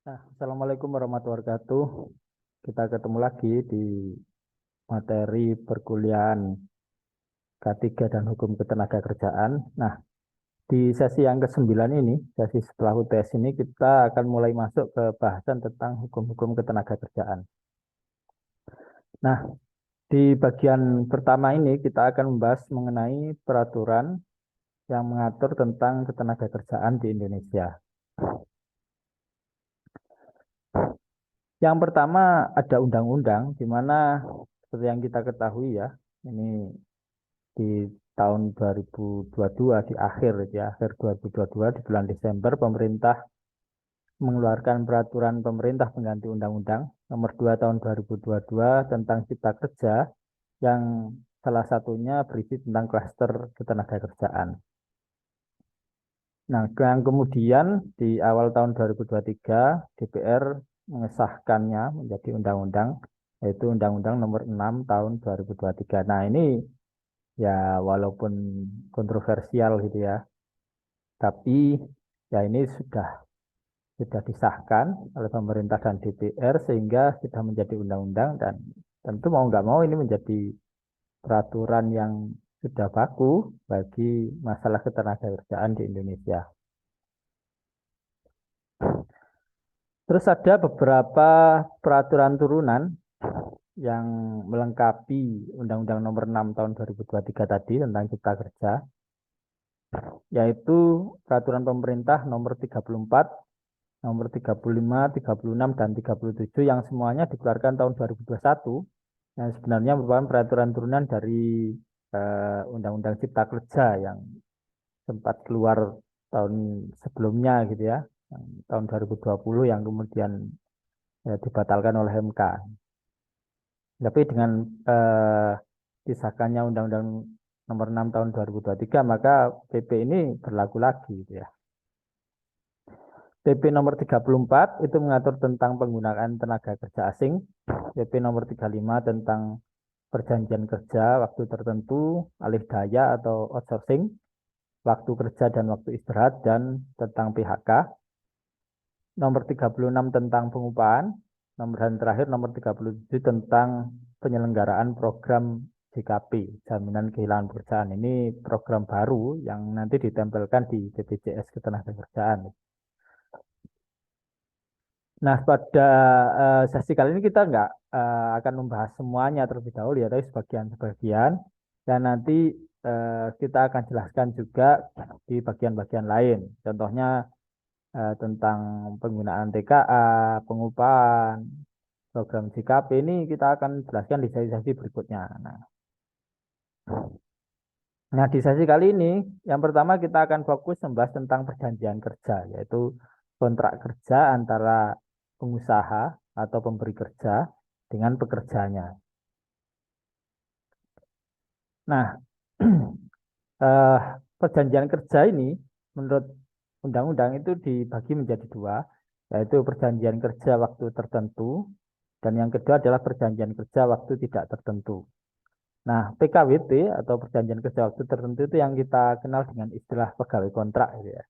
Nah, Assalamualaikum warahmatullahi wabarakatuh. Kita ketemu lagi di materi perkuliahan K3 dan Hukum Ketenagakerjaan. Nah, di sesi yang ke-9 ini, sesi setelah UTS ini, kita akan mulai masuk ke bahasan tentang hukum-hukum ketenagakerjaan. Nah, di bagian pertama ini kita akan membahas mengenai peraturan yang mengatur tentang ketenagakerjaan di Indonesia. Yang pertama ada undang-undang, di mana seperti yang kita ketahui ya, ini di tahun 2022 di akhir 2022 di bulan Desember pemerintah mengeluarkan peraturan pemerintah pengganti Undang-Undang Nomor 2 Tahun 2022 tentang Cipta Kerja yang salah satunya berisi tentang klaster ketenagakerjaan. Nah, yang kemudian di awal tahun 2023 DPR mengesahkannya menjadi undang-undang, yaitu Undang-Undang Nomor 6 Tahun 2023. Nah, ini ya walaupun kontroversial gitu ya, tapi ya ini sudah disahkan oleh pemerintah dan DPR sehingga sudah menjadi undang-undang dan tentu mau nggak mau ini menjadi peraturan yang sudah baku bagi masalah ketenagakerjaan di Indonesia. Terus ada beberapa peraturan turunan yang melengkapi Undang-Undang Nomor 6 Tahun 2023 tadi tentang Cipta Kerja, yaitu Peraturan Pemerintah Nomor 34, Nomor 35, 36, dan 37 yang semuanya dikeluarkan tahun 2021, yang sebenarnya merupakan peraturan turunan dari Undang-Undang Cipta Kerja yang sempat keluar tahun sebelumnya gitu ya, tahun 2020 yang kemudian dibatalkan oleh MK. Tapi dengan eh, disahkannya Undang-Undang Nomor 6 Tahun 2023, maka PP ini berlaku lagi gitu ya. PP nomor 34 itu mengatur tentang penggunaan tenaga kerja asing. PP nomor 35 tentang perjanjian kerja waktu tertentu, alih daya atau outsourcing, waktu kerja dan waktu istirahat, dan tentang PHK. Nomor 36 tentang pengupahan. Dan terakhir nomor 37 tentang penyelenggaraan program JKP, Jaminan Kehilangan Pekerjaan. Ini program baru yang nanti ditempelkan di BPJS Ketenagakerjaan. Nah, pada sesi kali ini kita nggak akan membahas semuanya terlebih dahulu ya, tapi sebagian-sebagian. Dan nanti kita akan jelaskan juga di bagian-bagian lain. Contohnya tentang penggunaan TKA, pengupahan, program JKP ini kita akan jelaskan di sesi-sesi berikutnya. Nah, di sesi kali ini, yang pertama kita akan fokus membahas tentang perjanjian kerja, yaitu kontrak kerja antara pengusaha atau pemberi kerja dengan pekerjanya. Nah, eh, perjanjian kerja ini menurut undang-undang itu dibagi menjadi dua, yaitu perjanjian kerja waktu tertentu dan yang kedua adalah perjanjian kerja waktu tidak tertentu. Nah, PKWT atau perjanjian kerja waktu tertentu itu yang kita kenal dengan istilah pegawai kontrak gitu ya.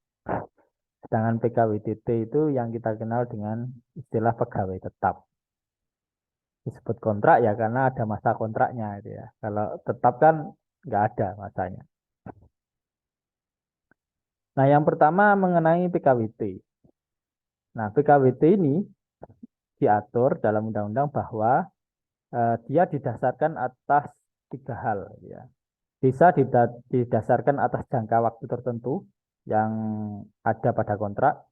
Sedangkan PKWTT itu yang kita kenal dengan istilah pegawai tetap. Disebut kontrak ya karena ada masa kontraknya gitu ya. Kalau tetap kan nggak ada masanya. Nah, yang pertama mengenai PKWT. Nah, PKWT ini diatur dalam undang-undang bahwa dia didasarkan atas tiga hal ya. Bisa didasarkan atas jangka waktu tertentu yang ada pada kontrak.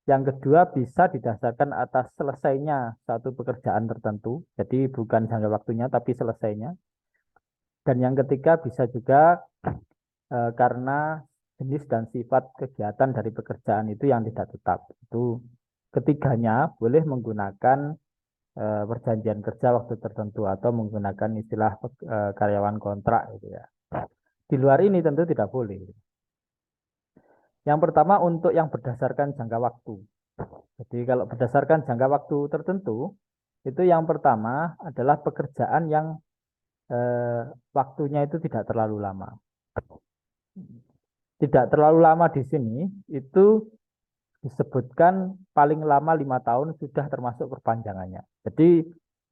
Yang kedua bisa didasarkan atas selesainya satu pekerjaan tertentu. Jadi bukan jangka waktunya tapi selesainya. Dan yang ketiga bisa juga karena jenis dan sifat kegiatan dari pekerjaan itu yang tidak tetap. Itu ketiganya boleh menggunakan perjanjian kerja waktu tertentu atau menggunakan istilah karyawan kontrak gitu ya. Di luar ini tentu tidak boleh. Yang pertama untuk yang berdasarkan jangka waktu. Jadi kalau berdasarkan jangka waktu tertentu, itu yang pertama adalah pekerjaan yang waktunya itu tidak terlalu lama. Tidak terlalu lama di sini itu disebutkan paling lama 5 tahun sudah termasuk perpanjangannya. Jadi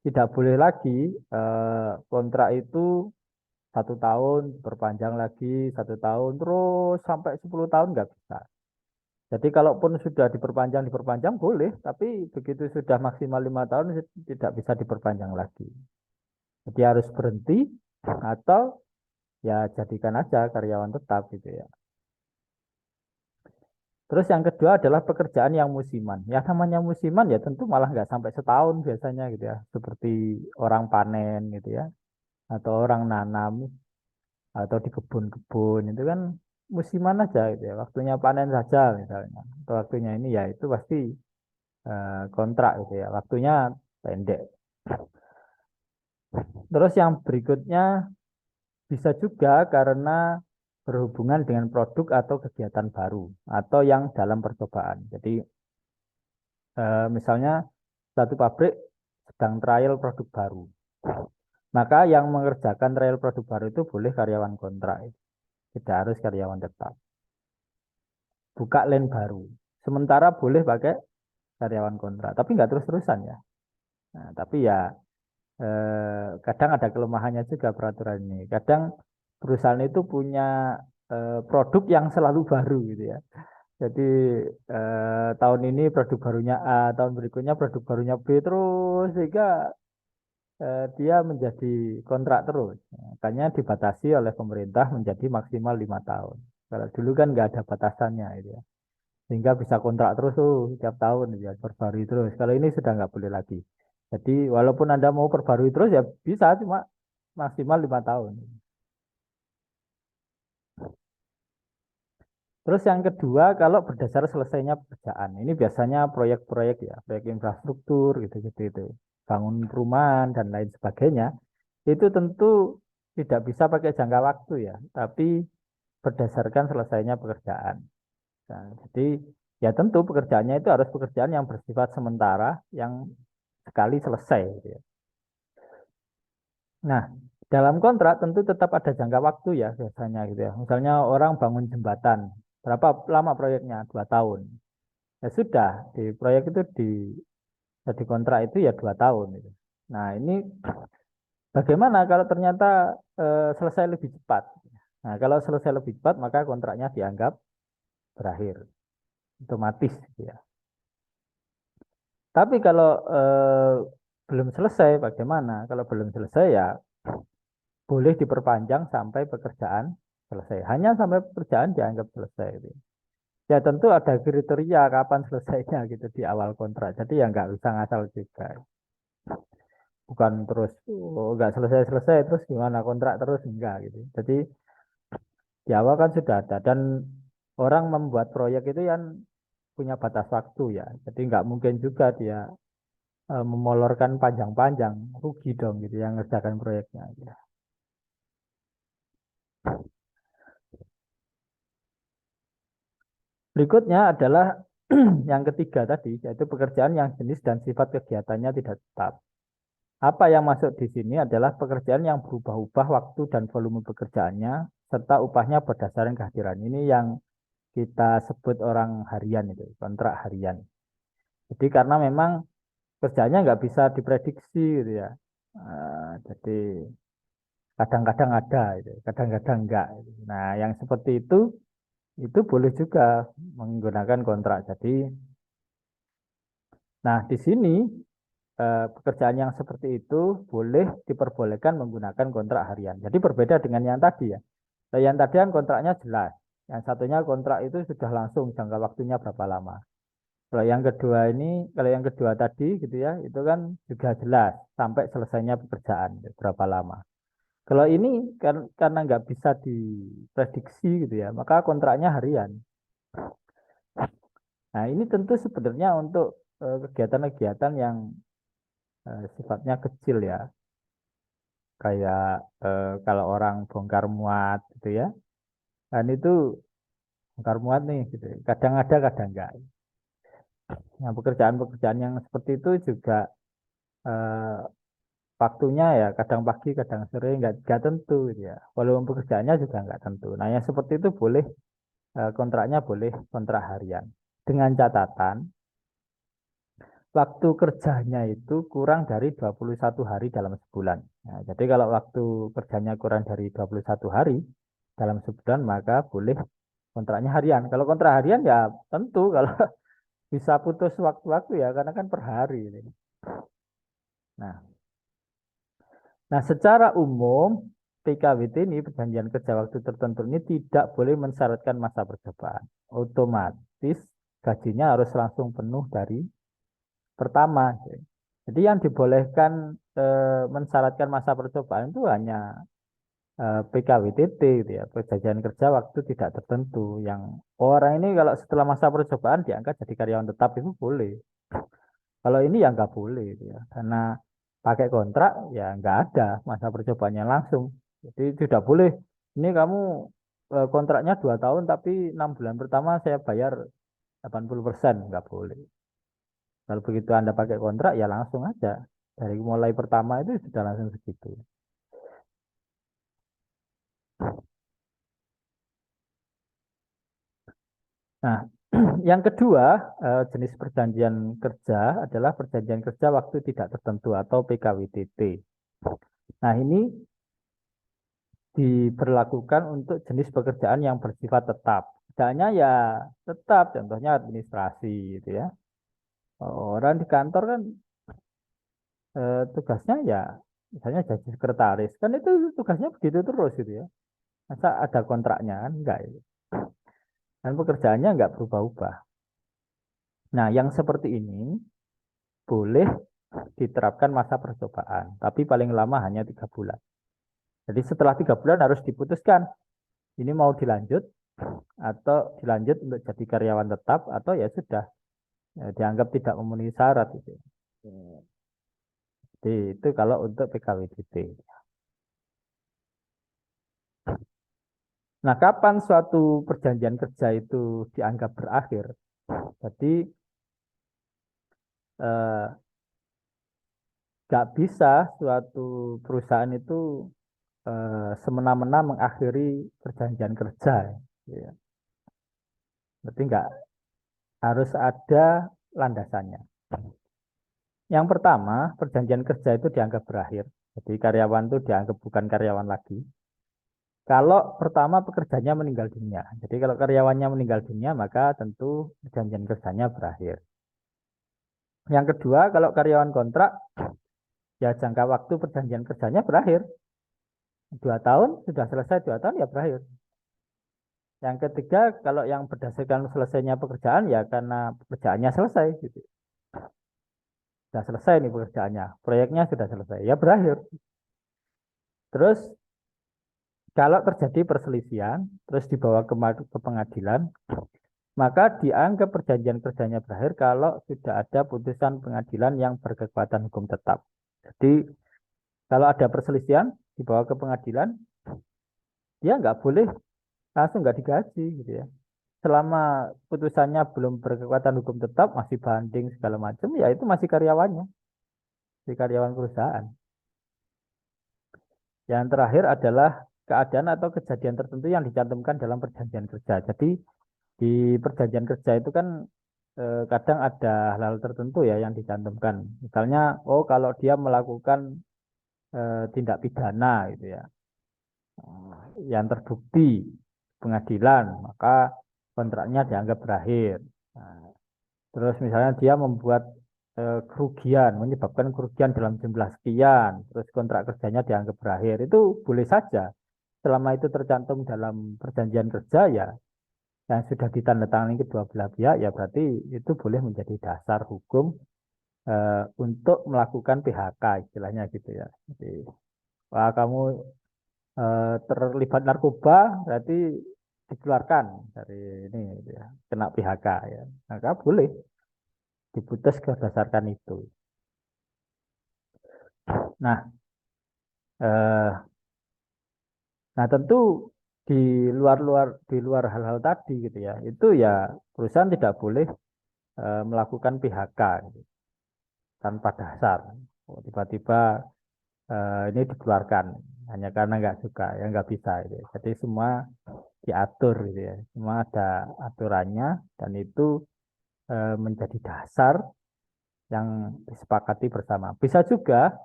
tidak boleh lagi kontrak itu 1 tahun perpanjang lagi 1 tahun terus sampai 10 tahun nggak bisa. Jadi kalaupun sudah diperpanjang boleh, tapi begitu sudah maksimal 5 tahun tidak bisa diperpanjang lagi. Jadi harus berhenti atau ya jadikan aja karyawan tetap gitu ya. Terus yang kedua adalah pekerjaan yang musiman. Ya namanya musiman ya tentu malah nggak sampai setahun biasanya gitu ya. Seperti orang panen gitu ya. Atau orang nanam atau di kebun-kebun itu kan musiman aja gitu ya. Waktunya panen saja misalnya. Atau waktunya ini ya itu pasti kontrak gitu ya. Waktunya pendek. Terus yang berikutnya bisa juga karena berhubungan dengan produk atau kegiatan baru atau yang dalam percobaan. Jadi misalnya satu pabrik sedang trial produk baru. Maka yang mengerjakan trial produk baru itu boleh karyawan kontrak, tidak harus karyawan tetap. Buka lane baru. Sementara boleh pakai karyawan kontrak, tapi nggak terus-terusan ya. Nah, tapi ya kadang ada kelemahannya juga peraturan ini. Kadang perusahaan itu punya produk yang selalu baru gitu ya. Jadi tahun ini produk barunya A, tahun berikutnya produk barunya B terus sehingga dia menjadi kontrak terus. Makanya dibatasi oleh pemerintah menjadi maksimal 5 tahun. Kalau dulu kan nggak ada batasannya gitu ya. Sehingga bisa kontrak terus tuh tiap tahun gitu ya, perbarui terus. Kalau ini sudah nggak boleh lagi. Jadi walaupun Anda mau perbarui terus ya bisa cuma maksimal 5 tahun. Terus yang kedua, kalau berdasar selesainya pekerjaan, ini biasanya proyek-proyek ya, proyek infrastruktur gitu-gitu itu, bangun perumahan dan lain sebagainya, itu tentu tidak bisa pakai jangka waktu ya, tapi berdasarkan selesainya pekerjaan. Nah, jadi ya tentu pekerjaannya itu harus pekerjaan yang bersifat sementara, yang sekali selesai gitu ya. Nah, dalam kontrak tentu tetap ada jangka waktu ya biasanya gitu ya. Misalnya orang bangun jembatan, berapa lama proyeknya? 2 tahun. Ya sudah, di proyek itu di kontrak itu ya 2 tahun gitu. Nah, ini bagaimana kalau ternyata selesai lebih cepat? Nah, kalau selesai lebih cepat maka kontraknya dianggap berakhir otomatis gitu ya. Tapi kalau belum selesai bagaimana? Kalau belum selesai ya boleh diperpanjang sampai pekerjaan selesai. Hanya sampai pekerjaan dianggap selesai gitu. Ya tentu ada kriteria kapan selesainya gitu di awal kontrak. Jadi ya nggak bisa ngasal juga. Bukan terus nggak selesai-selesai terus gimana kontrak terus enggak gitu. Jadi di awal kan sudah ada dan orang membuat proyek itu yang punya batas waktu ya. Jadi nggak mungkin juga dia memolorkan panjang-panjang, rugi dong gitu yang ngerjakan proyeknya. Gitu. Berikutnya adalah yang ketiga tadi, yaitu pekerjaan yang jenis dan sifat kegiatannya tidak tetap. Apa yang masuk di sini adalah pekerjaan yang berubah-ubah waktu dan volume pekerjaannya, serta upahnya berdasarkan kehadiran. Ini yang kita sebut orang harian itu, kontrak harian. Jadi karena memang kerjanya nggak bisa diprediksi gitu ya. Jadi kadang-kadang ada, gitu, kadang-kadang enggak. Gitu. Nah, yang seperti itu boleh juga menggunakan kontrak. Jadi, nah di sini pekerjaan yang seperti itu boleh diperbolehkan menggunakan kontrak harian. Jadi berbeda dengan yang tadi ya. Nah, yang tadi kan kontraknya jelas. Yang satunya kontrak itu sudah langsung jangka waktunya berapa lama. Kalau yang kedua tadi gitu ya, itu kan juga jelas sampai selesainya pekerjaan berapa lama. Kalau ini kan karena nggak bisa diprediksi gitu ya, maka kontraknya harian. Nah, ini tentu sebenarnya untuk kegiatan-kegiatan yang sifatnya kecil ya, kayak kalau orang bongkar muat gitu ya, dan itu bongkar muat nih, gitu. Kadang ada, kadang enggak. Nah, pekerjaan-pekerjaan yang seperti itu juga eh, waktunya ya kadang pagi, kadang sore, nggak tentu gitu ya. Volume pekerjaannya juga nggak tentu. Nah, yang seperti itu boleh kontraknya boleh kontrak harian. dengan catatan waktu kerjanya itu kurang dari 21 hari dalam sebulan. Nah, jadi kalau waktu kerjanya kurang dari 21 hari dalam sebulan, maka boleh kontraknya harian. Kalau kontrak harian ya tentu kalau bisa putus waktu-waktu ya, karena kan per hari ini. Nah, nah, secara umum PKWT ini perjanjian kerja waktu tertentu ini tidak boleh mensyaratkan masa percobaan. Otomatis gajinya harus langsung penuh dari pertama. Jadi yang dibolehkan mensyaratkan masa percobaan itu hanya PKWTT gitu ya, perjanjian kerja waktu tidak tertentu. Yang orang ini kalau setelah masa percobaan diangkat jadi karyawan tetap itu boleh. Kalau ini ya nggak boleh gitu ya, karena pakai kontrak ya nggak ada masa percobaannya langsung. Jadi tidak boleh. Ini kamu kontraknya 2 tahun tapi 6 bulan pertama saya bayar 80%, nggak boleh. Kalau begitu Anda pakai kontrak ya langsung aja. Dari mulai pertama itu sudah langsung segitu. Nah, yang kedua, jenis perjanjian kerja adalah perjanjian kerja waktu tidak tertentu atau PKWTT. Nah, ini diberlakukan untuk jenis pekerjaan yang bersifat tetap. Misalnya ya tetap, contohnya administrasi gitu ya. Orang di kantor kan tugasnya ya misalnya jadi sekretaris, kan itu tugasnya begitu terus gitu ya. Masa ada kontraknya kan enggak ya. Dan pekerjaannya enggak berubah-ubah. Nah, yang seperti ini boleh diterapkan masa percobaan, tapi paling lama hanya 3 bulan. Jadi setelah 3 bulan harus diputuskan ini mau dilanjut atau dilanjut untuk jadi karyawan tetap atau ya sudah ya, dianggap tidak memenuhi syarat gitu. Jadi itu kalau untuk PKWDT. Nah, kapan suatu perjanjian kerja itu dianggap berakhir? Jadi nggak bisa suatu perusahaan itu semena-mena mengakhiri perjanjian kerja. Ya. Berarti nggak harus ada landasannya. Yang pertama, perjanjian kerja itu dianggap berakhir. Jadi karyawan itu dianggap bukan karyawan lagi. Kalau pertama pekerjanya meninggal dunia. Jadi kalau karyawannya meninggal dunia, maka tentu perjanjian kerjanya berakhir. Yang kedua, kalau karyawan kontrak, ya jangka waktu perjanjian kerjanya berakhir. 2 tahun, sudah selesai 2 tahun ya berakhir. Yang ketiga, kalau yang berdasarkan selesainya pekerjaan, ya karena pekerjaannya selesai. Gitu. Sudah selesai nih pekerjaannya, proyeknya sudah selesai, ya berakhir. Terus kalau terjadi perselisihan, terus dibawa ke pengadilan, maka dianggap perjanjian kerjanya berakhir kalau sudah ada putusan pengadilan yang berkekuatan hukum tetap. Jadi kalau ada perselisihan dibawa ke pengadilan, dia nggak boleh langsung nggak digaji gitu ya. Selama putusannya belum berkekuatan hukum tetap, masih banding segala macam, ya itu masih karyawannya, si karyawan perusahaan. Yang terakhir adalah keadaan atau kejadian tertentu yang dicantumkan dalam perjanjian kerja. Jadi di perjanjian kerja itu kan kadang ada hal-hal tertentu ya yang dicantumkan. Misalnya, oh kalau dia melakukan tindak pidana gitu ya, yang terbukti pengadilan, maka kontraknya dianggap berakhir. Nah, terus misalnya dia membuat kerugian, menyebabkan kerugian dalam jumlah sekian, terus kontrak kerjanya dianggap berakhir, itu boleh saja. Selama itu tercantum dalam perjanjian kerja ya, yang sudah ditandatangani kedua belah pihak, ya berarti itu boleh menjadi dasar hukum untuk melakukan PHK, istilahnya gitu ya. Jadi, wah kamu terlibat narkoba, berarti dikeluarkan dari ini, gitu ya, kena PHK ya. Maka boleh diputus berdasarkan itu. Nah, eh, nah tentu di luar hal-hal tadi gitu ya, itu ya perusahaan tidak boleh melakukan PHK gitu, tanpa dasar. Oh, tiba-tiba ini dikeluarkan hanya karena nggak suka, ya nggak bisa. Gitu. Jadi semua diatur gitu ya, semua ada aturannya dan itu menjadi dasar yang disepakati bersama. Bisa juga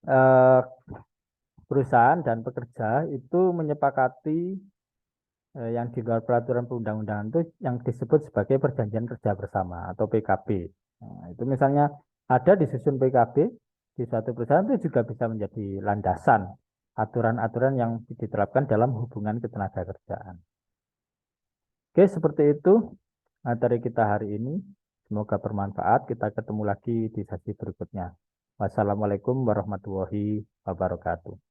eh, perusahaan dan pekerja itu menyepakati yang di luar peraturan perundang-undangan itu yang disebut sebagai perjanjian kerja bersama atau PKB. Nah, itu misalnya ada di susun PKB di suatu perusahaan itu juga bisa menjadi landasan aturan-aturan yang diterapkan dalam hubungan ketenagakerjaan. Oke, seperti itu materi kita hari ini. Semoga bermanfaat. Kita ketemu lagi di sesi berikutnya. Wassalamualaikum warahmatullahi wabarakatuh.